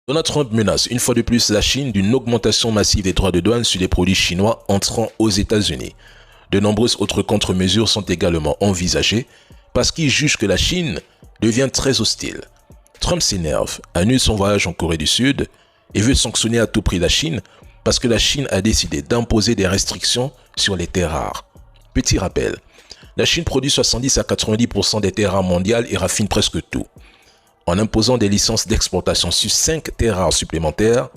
Donald Trump menace une fois de plus la Chine d'une augmentation massive des droits de douane sur les produits chinois entrant aux États-Unis. De nombreuses autres contre-mesures sont également envisagées parce qu'il juge que la Chine devient très hostile. Trump s'énerve, annule son voyage en Corée du Sud et veut sanctionner à tout prix la Chine parce que la Chine a décidé d'imposer des restrictions sur les terres rares. Petit rappel, la Chine produit 70 à 90% des terres rares mondiales et raffine presque tout. En imposant des licences d'exportation sur 5 terres rares supplémentaires,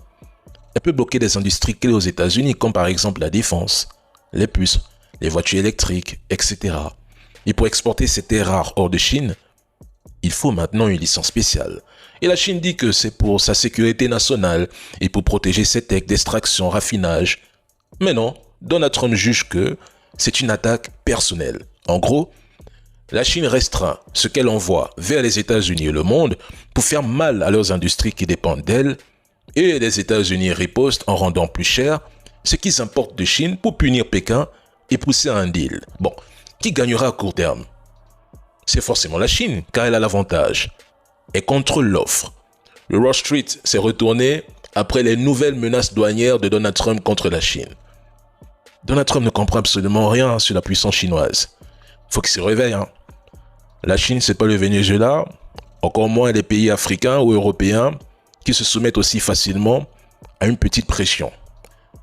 elle peut bloquer des industries clés aux États-Unis comme par exemple la défense, les puces, les voitures électriques, etc. Et pour exporter ces terres rares hors de Chine, il faut maintenant une licence spéciale. Et la Chine dit que c'est pour sa sécurité nationale et pour protéger ses techs d'extraction, raffinage. Mais non, Donald Trump juge que c'est une attaque personnelle. En gros, la Chine restreint ce qu'elle envoie vers les États-Unis et le monde pour faire mal à leurs industries qui dépendent d'elle, et les États-Unis ripostent en rendant plus cher ce qu'ils importent de Chine pour punir Pékin et pousser à un deal. Bon, qui gagnera à court terme? C'est forcément la Chine, car elle a l'avantage. Elle contrôle l'offre. Le Wall Street s'est retourné après les nouvelles menaces douanières de Donald Trump contre la Chine. Donald Trump ne comprend absolument rien sur la puissance chinoise. Faut qu'il se réveille, hein. La Chine, c'est pas le Venezuela, encore moins les pays africains ou européens qui se soumettent aussi facilement à une petite pression.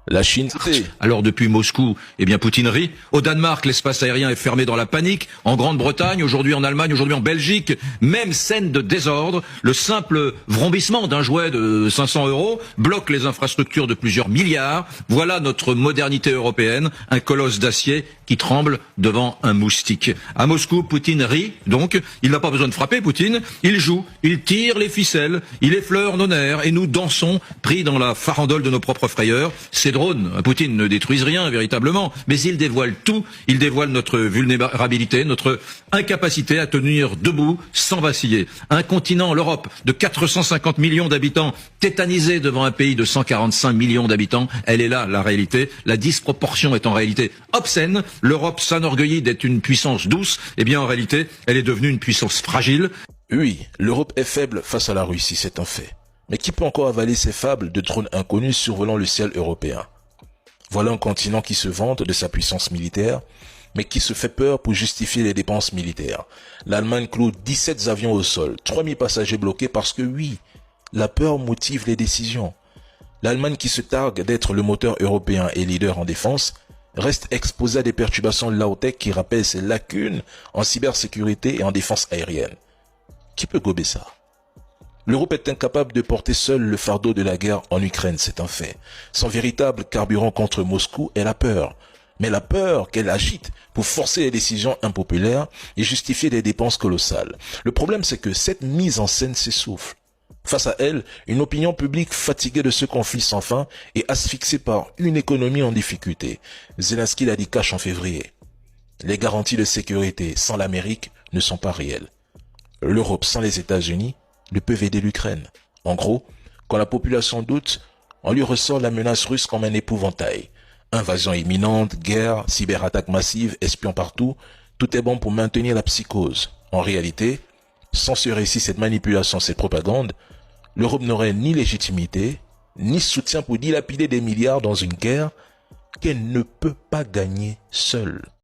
La Chine, c'est... Alors depuis Moscou, eh bien Poutine rit. Au Danemark, l'espace aérien est fermé dans la panique. En Grande-Bretagne, aujourd'hui en Allemagne, aujourd'hui en Belgique, même scène de désordre. Le simple vrombissement d'un jouet de 500 € bloque les infrastructures de plusieurs milliards. Voilà notre modernité européenne, un colosse d'acier qui tremble devant un moustique. À Moscou, Poutine rit, donc il n'a pas besoin de frapper, Poutine. Il joue, il tire les ficelles, il effleure nos nerfs et nous dansons, pris dans la farandole de nos propres frayeurs. Ces drones, Poutine ne détruisent rien véritablement, mais ils dévoilent tout. Ils dévoilent notre vulnérabilité, notre incapacité à tenir debout sans vaciller. Un continent, l'Europe, de 450 millions d'habitants, tétanisé devant un pays de 145 millions d'habitants. Elle est là, la réalité. La disproportion est en réalité obscène. L'Europe s'enorgueillit d'être une puissance douce. Eh bien, en réalité, elle est devenue une puissance fragile. Oui, l'Europe est faible face à la Russie, c'est un fait. Mais qui peut encore avaler ces fables de drones inconnus survolant le ciel européen? Voilà un continent qui se vante de sa puissance militaire, mais qui se fait peur pour justifier les dépenses militaires. L'Allemagne cloue 17 avions au sol, 3000 passagers bloqués parce que oui, la peur motive les décisions. L'Allemagne qui se targue d'être le moteur européen et leader en défense, reste exposée à des perturbations low-tech qui rappellent ses lacunes en cybersécurité et en défense aérienne. Qui peut gober ça? L'Europe est incapable de porter seule le fardeau de la guerre en Ukraine, c'est un fait. Son véritable carburant contre Moscou est la peur. Mais la peur qu'elle agite pour forcer les décisions impopulaires et justifier des dépenses colossales. Le problème, c'est que cette mise en scène s'essouffle. Face à elle, une opinion publique fatiguée de ce conflit sans fin et asphyxiée par une économie en difficulté. Zelensky l'a dit cash en février. Les garanties de sécurité sans l'Amérique ne sont pas réelles. L'Europe sans les États-Unis ne peuvent aider l'Ukraine. En gros, quand la population doute, on lui ressort la menace russe comme un épouvantail. Invasion imminente, guerre, cyberattaque massive, espions partout, tout est bon pour maintenir la psychose. En réalité, sans ce récit, cette manipulation, cette propagande, l'Europe n'aurait ni légitimité, ni soutien pour dilapider des milliards dans une guerre qu'elle ne peut pas gagner seule.